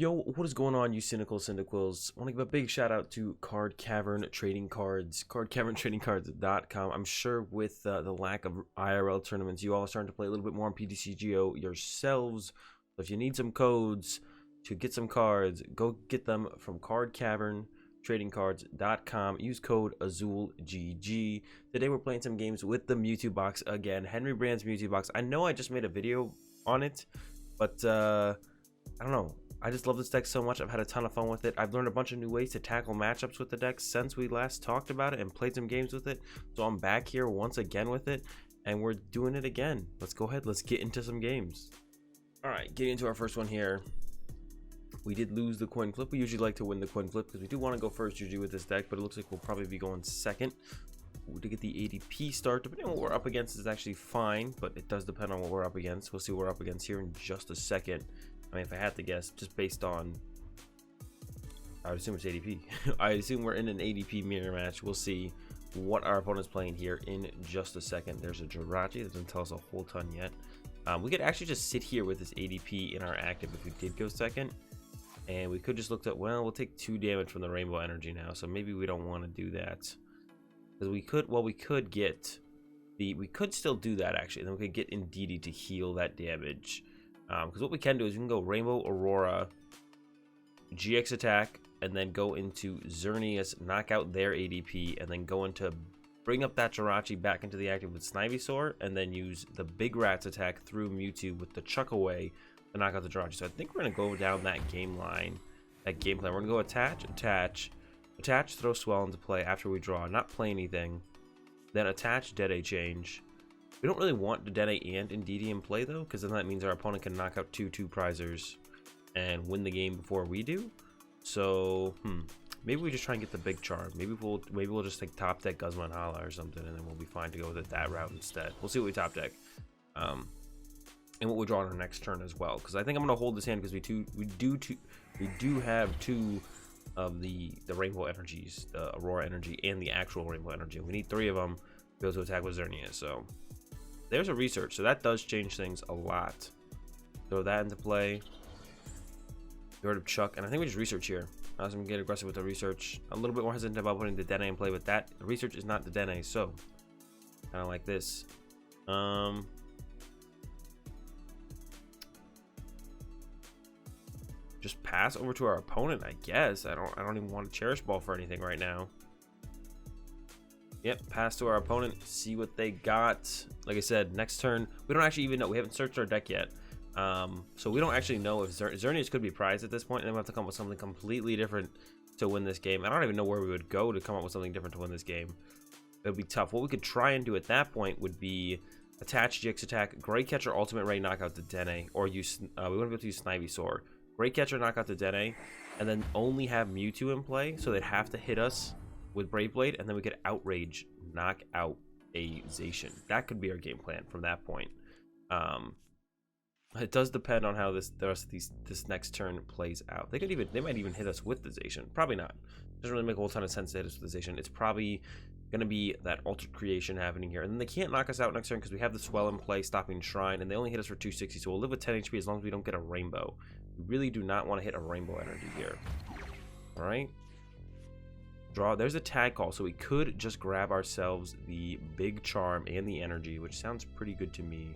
Yo, what is going on, you cynical Cyndaquils? I want to give a big shout out to Card Cavern Trading Cards, cardcaverntradingcards.com. I'm sure with the lack of IRL tournaments, you all are starting to play a little bit more on PTCGO yourselves. So if you need some codes to get some cards, go get them from cardcaverntradingcards.com. Use code AzulGG. Today we're playing some games with the Mewtwo box again. Henry Brand's Mewtwo box. I know I just made a video on it, but I don't know. I just love this deck so much. I've had a ton of fun with it. I've learned a bunch of new ways to tackle matchups with the deck since we last talked about it and played some games with it. So I'm back here once again with it, and we're doing it again. Let's go ahead. Let's get into some games. All right, getting into our first one here. We did lose the coin flip. We usually like to win the coin flip because we do want to go first GG with this deck, but it looks like we'll probably be going second. To get the ADP start, depending on what we're up against, is actually fine, but it does depend on what we're up against. We'll see what we're up against here in just a second. I mean, if I had to guess, just based on, I would assume it's ADP. I assume we're in an ADP mirror match. We'll see what our opponent's playing here in just a second. There's a Jirachi that doesn't tell us a whole ton yet. We could actually just sit here with this ADP in our active if we did go second. And we could just look at, well, we'll take 2 damage from the Rainbow Energy now. So maybe we don't want to do that. Because we could, well, we could get the, we could still do that actually. And then we could get Indeedee to heal that damage. Because what we can do is we can go Rainbow Aurora, GX attack, and then go into Xerneas, knock out their ADP, and then go into bring up that Jirachi back into the active with Snivy-Sor, and then use the Big Rats attack through Mewtwo with the Chuck Away to knock out the Jirachi. So I think we're going to go down that game line, that game plan. We're going to go attach, throw Swell into play after we draw, not play anything, then attach Dedenne change. We don't really want Dedenne and Indeedee in play though, because then that means our opponent can knock out 2 2-prizers and win the game before we do. So maybe we just try and get the Big Charm. Maybe we'll just take top deck Guzma Hala or something, and then we'll be fine to go with it that route instead. We'll see what we top deck, and what we draw on our next turn as well. Because I think I'm gonna hold this hand because we do have 2 of the Rainbow Energies, the Aurora Energy and the actual Rainbow Energy. We need 3 of them to be able to attack with Xerneas. So there's a research, so that does change things a lot. Throw that into play. Get rid of Chuck, and I think we just research here. I was gonna get aggressive with the research. A little bit more hesitant about putting the Dedenne in play, but that research is not the Dedenne, so kind of like this. Just pass over to our opponent, I guess. I don't even want to Cherish Ball for anything right now. Yep, pass to our opponent, see what they got. Like I said, next turn, we don't actually even know. We haven't searched our deck yet. So we don't actually know if Xerneas could be prized at this point, and then we'll have to come up with something completely different to win this game. I don't even know where we would go to come up with something different to win this game. It would be tough. What we could try and do at that point would be attach GX attack, Great Catcher Ultimate Ray, knock out the Dedenne, or use, we wouldn't be able to use Snivy-Sor. Great Catcher, knock out the Dedenne, and then only have Mewtwo in play, so they'd have to hit us with Brave Blade, and then we could Outrage, knock out a Zacian. That could be our game plan from that point. It does depend on how the rest of this next turn plays out. They might even hit us with the Zacian. Probably not. Doesn't really make a whole ton of sense to hit us with the Zacian. It's probably gonna be that Altered Creation happening here, and then they can't knock us out next turn because we have the Swell in play, stopping Shrine, and they only hit us for 260. So we'll live with 10 HP as long as we don't get a Rainbow. We really do not want to hit a Rainbow Energy here. All right. Draw. There's a Tag Call, so we could just grab ourselves the Big Charm and the Energy, which sounds pretty good to me.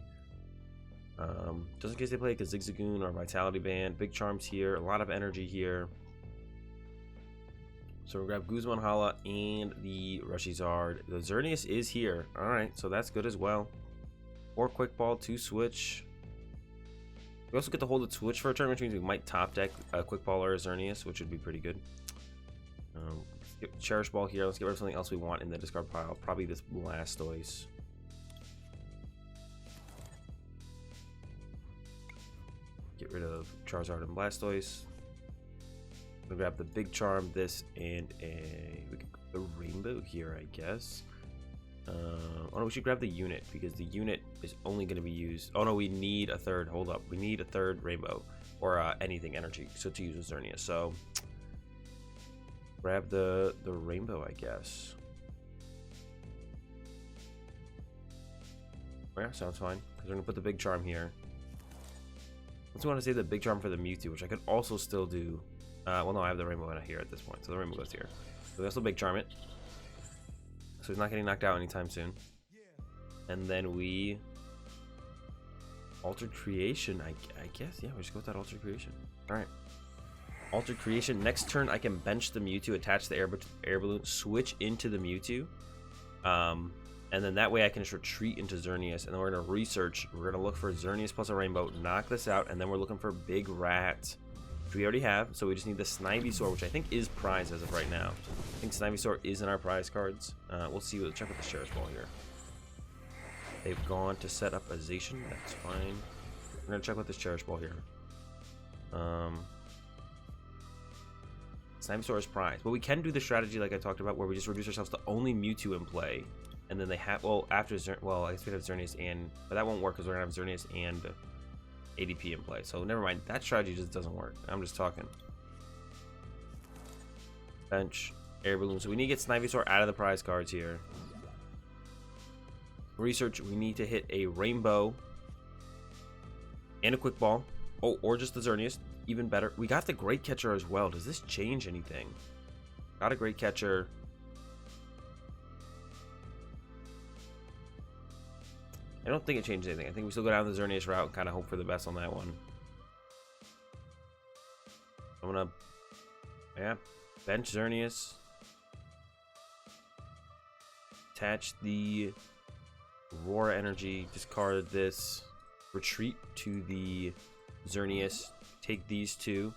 Just in case they play like a Zigzagoon or a Vitality Band. Big Charm's here, a lot of energy here. So we'll grab Guzma Hala and the Charizard. The Xerneas is here. Alright, so that's good as well. 4 Quick Ball, 2 Switch. We also get to hold a Switch for a turn, which means we might top deck a Quick Ball or a Xerneas, which would be pretty good. Skip Cherish Ball here. Let's get rid of something else we want in the discard pile. Probably this Blastoise. Get rid of Charizard and Blastoise. We'll grab the Big Charm, this, and we can grab the Rainbow here, I guess. Oh no, we should grab the unit because the unit is only going to be used. Oh no, we need a third. Hold up, we need a third Rainbow or anything energy. So to use a Xerneas. So grab the Rainbow, I guess. Yeah, sounds fine. Because we're gonna put the Big Charm here. Let's want to save the Big Charm for the Mewtwo, which I could also still do. Well, no, I have the Rainbow in here at this point, so the Rainbow goes here. So we also Big Charm it. So he's not getting knocked out anytime soon. And then we Altered Creation, I guess. Yeah, we just go with that Altered Creation. All right. Altered Creation. Next turn, I can bench the Mewtwo, attach the Air Balloon, switch into the Mewtwo. And then that way I can just retreat into Xerneas. And then we're going to research. We're going to look for Xerneas plus a Rainbow, knock this out, and then we're looking for Big Rat, which we already have. So we just need the Snivy-Sor, which I think is prize as of right now. I think Snivy-Sor is in our prize cards. We'll see. We'll check with the Cherish Ball here. They've gone to set up a Zacian. That's fine. We're going to check with this Cherish Ball here. Snivy-Sor is prize. But we can do the strategy like I talked about where we just reduce ourselves to only Mewtwo in play. And then they have, well, after well, I guess we have Xerneas and, but that won't work because we're going to have Xerneas and ADP in play. So never mind. That strategy just doesn't work. I'm just talking. Bench, Air Balloon. So we need to get Snivy-Sor out of the prize cards here. Research, we need to hit a Rainbow and a Quick Ball. Oh, or just the Xerneas. Even better. We got the Great Catcher as well. Does this change anything? Got a Great Catcher. I don't think it changed anything. I think we still go down the Xerneas route and kind of hope for the best on that one. I'm gonna, yeah, bench Xerneas. Attach the Aurora Energy. Discard this. Retreat to the Xerneas. Take these two.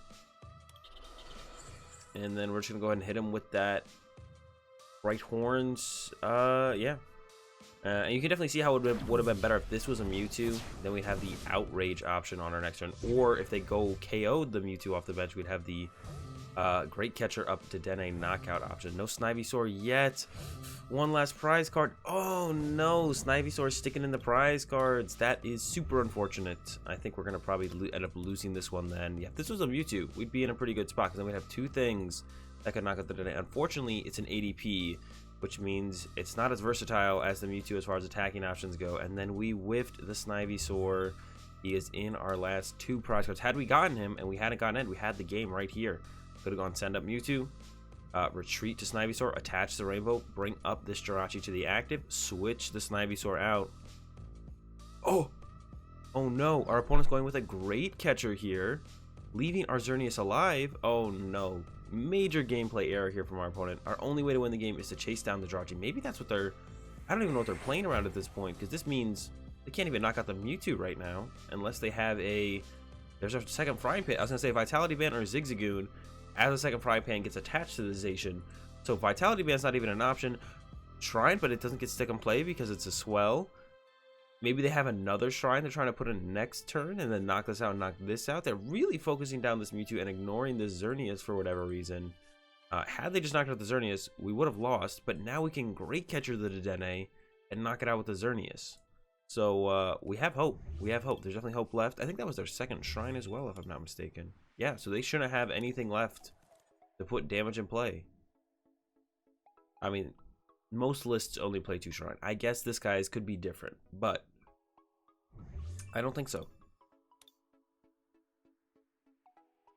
And then we're just gonna go ahead and hit him with that Bright Horns. Yeah. And you can definitely see how it would have been better if this was a Mewtwo. Then we'd have the Outrage option on our next turn. Or if they go KO'd the Mewtwo off the bench, we'd have the Great Catcher up to Dedenne knockout option. No Snivy-Sor yet. One last prize card. Oh no, Snivy-Sor sticking in the prize cards. That is super unfortunate. I think we're going to probably end up losing this one then. Yeah, if this was a Mewtwo, we'd be in a pretty good spot because then we'd have two things that could knock out the Dedenne. Unfortunately, it's an ADP, which means it's not as versatile as the Mewtwo as far as attacking options go. And then we whiffed the Snivy-Sor. He is in our last two prize cards. Had we gotten him and we hadn't gotten it, we had the game right here. Could have gone send up Mewtwo, retreat to Snivy-Sor, attach the Rainbow, bring up this Jirachi to the active, switch the Snivy-Sor out. Oh no, our opponent's going with a Great Catcher here, leaving our Xerneas alive. Oh no, major gameplay error here from our opponent. Our only way to win the game is to chase down the Jirachi. Maybe that's what they're, I don't even know what they're playing around at this point, because this means they can't even knock out the Mewtwo right now, unless they have a, there's our second Frying Pan. I was going to say Vitality Band or Zigzagoon. As the second Frying Pan gets attached to the Zacian. So Vitality Band's not even an option. Shrine, but it doesn't get stick and play because it's a Swell. Maybe they have another Shrine they're trying to put in next turn and then knock this out and knock this out. They're really focusing down this Mewtwo and ignoring this Xerneas for whatever reason. Had they just knocked out the Xerneas, we would have lost, but now we can Great Catcher the Dedenne and knock it out with the Xerneas. So we have hope. We have hope. There's definitely hope left. I think that was their second Shrine as well, if I'm not mistaken. Yeah, so they shouldn't have anything left to put damage in play. I mean, most lists only play 2 Shrine. I guess this guy's could be different, but I don't think so.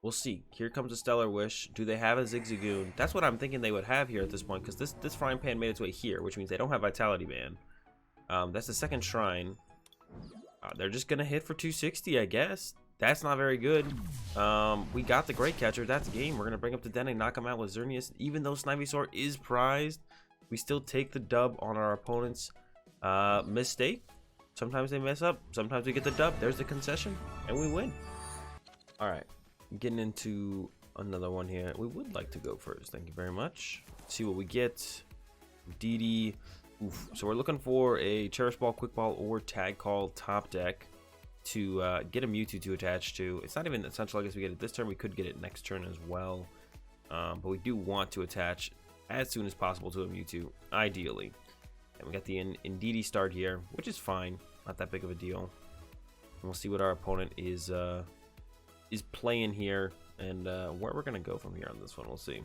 We'll see. Here comes a Stellar Wish. Do they have a Zigzagoon? That's what I'm thinking they would have here at this point, because this Frying Pan made its way here, which means they don't have Vitality Band. That's the second Shrine. They're just going to hit for 260, I guess. That's not very good. We got the Great Catcher. That's game. We're going to bring up the Dedenne, knock him out with Xerneas. Even though Snivy-Sor is prized, we still take the dub on our opponent's mistake. Sometimes they mess up. Sometimes we get the dub. There's the concession, and we win. All right. Getting into another one here. We would like to go first. Thank you very much. Let's see what we get. Indeedee. Oof. So we're looking for a Cherish Ball, Quick Ball, or Tag Call top deck to get a Mewtwo to attach to. It's not even essential. I guess we get it this turn. We could get it next turn as well. But we do want to attach as soon as possible to a Mewtwo, ideally. And we got the Indeedee start here, which is fine. Not that big of a deal. And we'll see what our opponent is playing here and where we're going to go from here on this one. We'll see.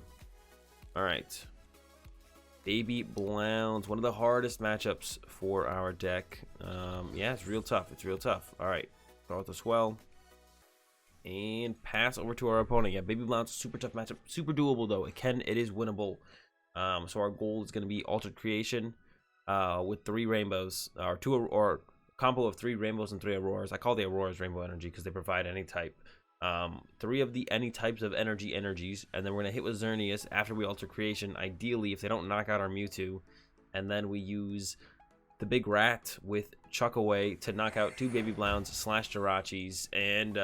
All right. Baby Blounds, one of the hardest matchups for our deck. Yeah, it's real tough. It's real tough. All right, start with the Swell. and pass over to our opponent. Yeah, Baby Blount's super tough matchup, super doable though. It is winnable. So our goal is going to be Altered Creation with 3 rainbows, or combo of 3 rainbows and 3 auroras. I call the auroras rainbow energy because they provide any type. 3 of the any types of energies, and then we're gonna hit with Xerneas after we Alter Creation, ideally if they don't knock out our Mewtwo, and then we use the big rat with Chuck Away to knock out 2 Baby Blounds / Jirachis, and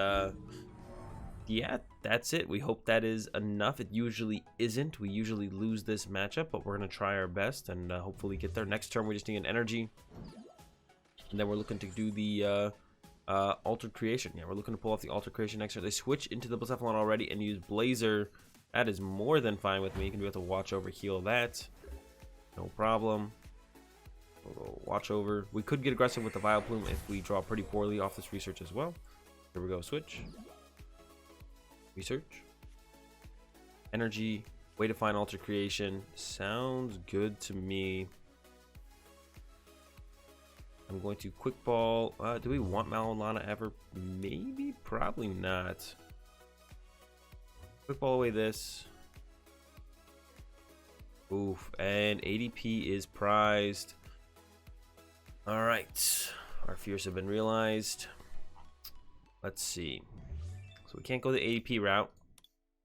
yeah, that's it. We hope that is enough. It usually isn't. We usually lose this matchup, but we're gonna try our best and hopefully get there. Next turn we just need an energy, and then we're looking to do the Altered Creation. Yeah, we're looking to pull off the Altered Creation next turn. They switch into the Blastoise already and use Blazer. That is more than fine with me. You can do have to watch over, heal that. No problem. We'll go watch over. We could get aggressive with the Vileplume if we draw pretty poorly off this research as well. Here we go, switch. Research. Energy. Way to find Altered Creation. Sounds good to me. I'm going to Quick Ball. Do we want Mallow Lana ever? Maybe, probably not. Quick Ball away this. Oof, and ADP is prized. All right, our fears have been realized. Let's see. So we can't go the ADP route,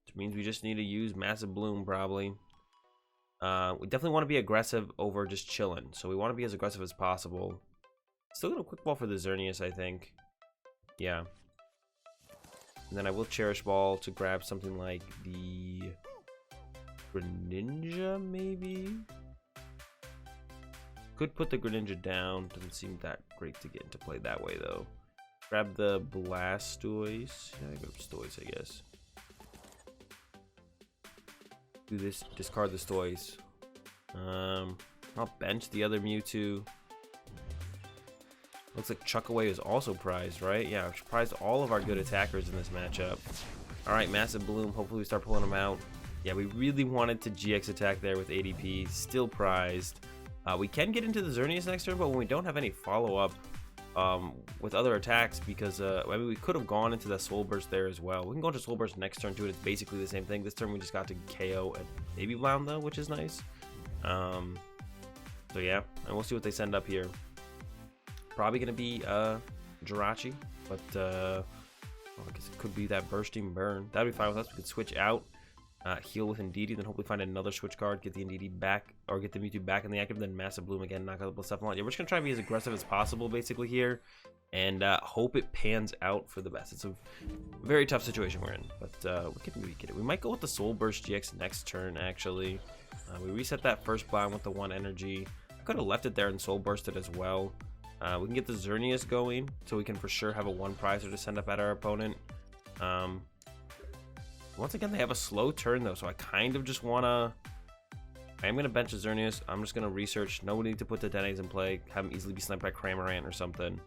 which means we just need to use Massive Bloom probably. We definitely want to be aggressive over just chilling, so we want to be as aggressive as possible. Still gonna Quick Ball for the Xerneas, I think. Yeah. And then I will Cherish Ball to grab something like the Greninja, maybe? Could put the Greninja down. Doesn't seem that great to get into play that way, though. Grab the Blastoise. Yeah, I go Blastoise, I guess. Do this. Discard the Stoise. I'll bench the other Mewtwo. Looks like Chuck Away is also prized, right? Yeah, prized all of our good attackers in this matchup. All right, Massive Bloom. Hopefully we start pulling them out. Yeah, we really wanted to GX attack there with ADP. Still prized. We can get into the Xerneas next turn, but when we don't have any follow-up with other attacks, because I mean, we could have gone into the Soul Burst there as well. We can go into Soul Burst next turn too. It's basically the same thing. This turn we just got to KO and Baby Blound though, which is nice. So yeah, and we'll see what they send up here. Probably gonna be Jirachi, but I guess it could be that Bursting Burn. That'd be fine with us. We could switch out, heal with Indeedee, then hopefully find another switch card, get the Indeedee back, or get the Mewtwo back in the active, then Massive Bloom again, knock out the Blastoise. Yeah, we're just gonna try to be as aggressive as possible basically here, and hope it pans out for the best. It's a very tough situation we're in, but we can get it. We might go with the Soul Burst GX next turn actually. We reset that first blind with the 1 energy. I could have left it there and Soul Bursted as well. We can get the Xerneas going, so we can for sure have a 1 prizer to send up at our opponent. Once again, they have a slow turn though, so I kind of just wanna. I am gonna bench a Xerneas. I'm just gonna research. No need to put the Dedenne in play. Have him easily be sniped by Cramorant or something.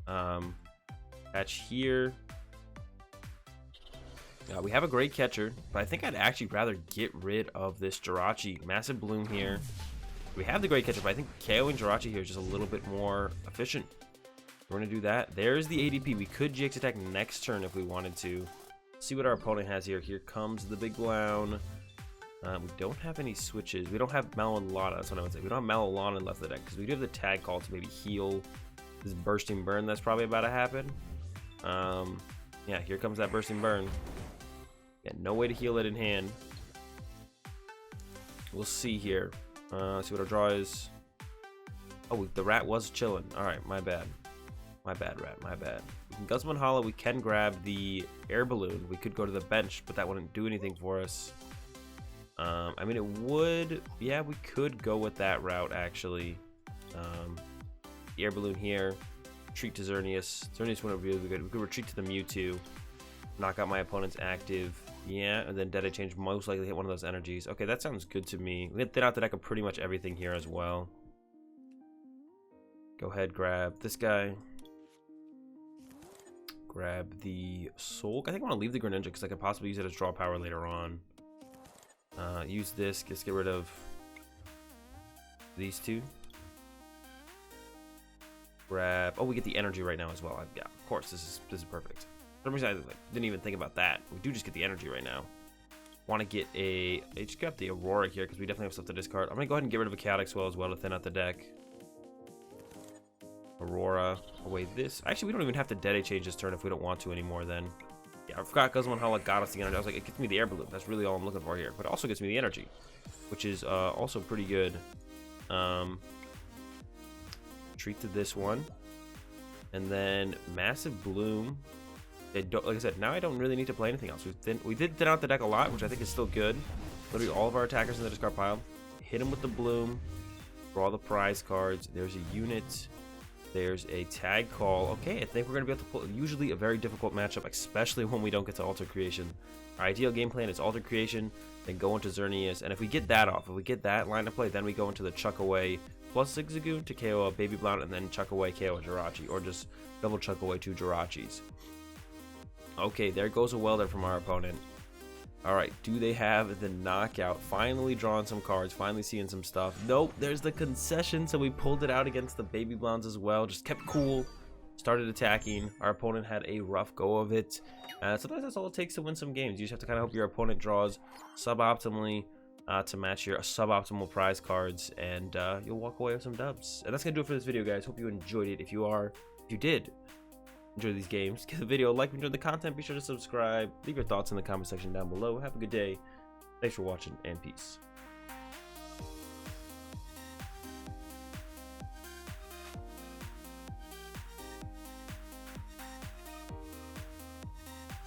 Catch here. We have a Great Catcher, but I think I'd actually rather get rid of this Jirachi. Massive Bloom here. We have the Great Catcher, but I think KOing Jirachi here is just a little bit more efficient. We're going to do that. There's the ADP. We could GX attack next turn if we wanted to. See what our opponent has here. Here comes the Big Blown. We don't have any switches. We don't have Mallow Lana. That's what I would say. We don't have Mallow Lana left of the deck because we do have the Tag Call to maybe heal this Bursting Burn that's probably about to happen. Yeah, here comes that Bursting Burn. Yeah, no way to heal it in hand. We'll see here. See what our draw is. Oh, the rat was chilling. All right, my bad. My bad, rat. My bad. We can Guzma Hala. We can grab the Air Balloon. We could go to the bench, but that wouldn't do anything for us. I mean, it would. Yeah, we could go with that route, actually. The Air Balloon here. Retreat to Xerneas. Xerneas wouldn't be really good. We could retreat to the Mewtwo. Knock out my opponent's active. Yeah, and then Dedenne change most likely hit one of those energies. Okay, that sounds good to me. We can thin out the deck of pretty much everything here as well. Go ahead, grab this guy. Grab the Soul. I think I want to leave the Greninja because I could possibly use it as draw power later on. Use this. Just get rid of these two. Grab. Oh, we get the energy right now as well. Yeah, of course. This is perfect. For some reason, I didn't even think about that. We do just get the energy right now. Want to get a... I just got the Aurora here because we definitely have stuff to discard. I'm going to go ahead and get rid of a Chaotic Swell as well to thin out the deck. Aurora. Away this. Actually, we don't even have to Dedenne change this turn if we don't want to anymore then. Yeah, I forgot Guzma Hala got us the energy. I was like, it gets me the Air Balloon. That's really all I'm looking for here. But it also gets me the energy, which is also pretty good. Treat to this one. And then Massive Bloom. Like I said, now I don't really need to play anything else. We did thin out the deck a lot, which I think is still good. Literally all of our attackers in the discard pile. Hit him with the Bloom. Draw the prize cards. There's a unit. There's a Tag Call. Okay, I think we're going to be able to pull usually a very difficult matchup, especially when we don't get to Alter Creation. Our ideal game plan is Alter Creation, then go into Xerneas. And if we get that off, if we get that line of play, then we go into the Chuck Away plus Zigzagoon to KO a Baby Blount, and then Chuck Away KO a Jirachi, or just double Chuck Away 2 Jirachis. Okay, there goes a Welder from our opponent. Alright, do they have the knockout? Finally drawing some cards, finally seeing some stuff. Nope, there's the concession, so we pulled it out against the Baby Blounts as well. Just kept cool, started attacking. Our opponent had a rough go of it. Sometimes that's all it takes to win some games. You just have to kind of hope your opponent draws suboptimally to match your suboptimal prize cards, and you'll walk away with some dubs. And that's going to do it for this video, guys. Hope you enjoyed it. If you did enjoy these games, give the video a like. If you enjoyed the content, be sure to subscribe. Leave your thoughts in the comment section down below. Have a good day. Thanks for watching, and peace.